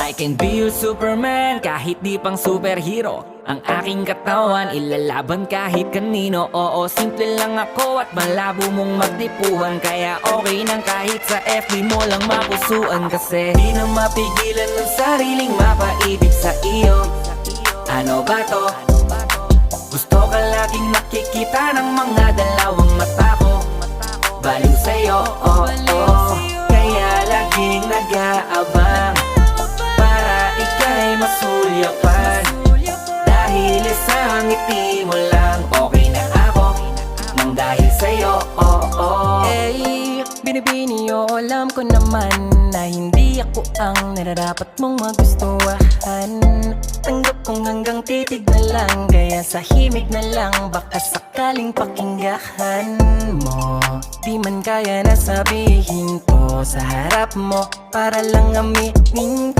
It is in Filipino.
I can be your Superman kahit di pang superhero. Ang aking katawan ilalaban kahit kanino. Oo, simple lang ako at malabo mong magdipuhan. Kaya okay nang kahit sa FB mo lang mapusuan. Kasi di na mapigilan ng sariling mapaibig sa iyo. Ano ba to? Gusto ka laging nakikita ng mga dalawang mata ko. Baliw sa'yo, oh, oh. Kaya laging nag-aabang para ika'y masulyapan. Dahil isang ngiti mo lang, okay na ako nang dahil sa'yo, oh, oh. Eh, binibini o alam ko naman na hindi ako ang nararapat mong magustuhan. Tanggap kong hanggang titig na lang, kaya sa himig na lang baka sakaling pakinggan mo. Di man kaya na sabihin ko sa harap mo para lang aminin ko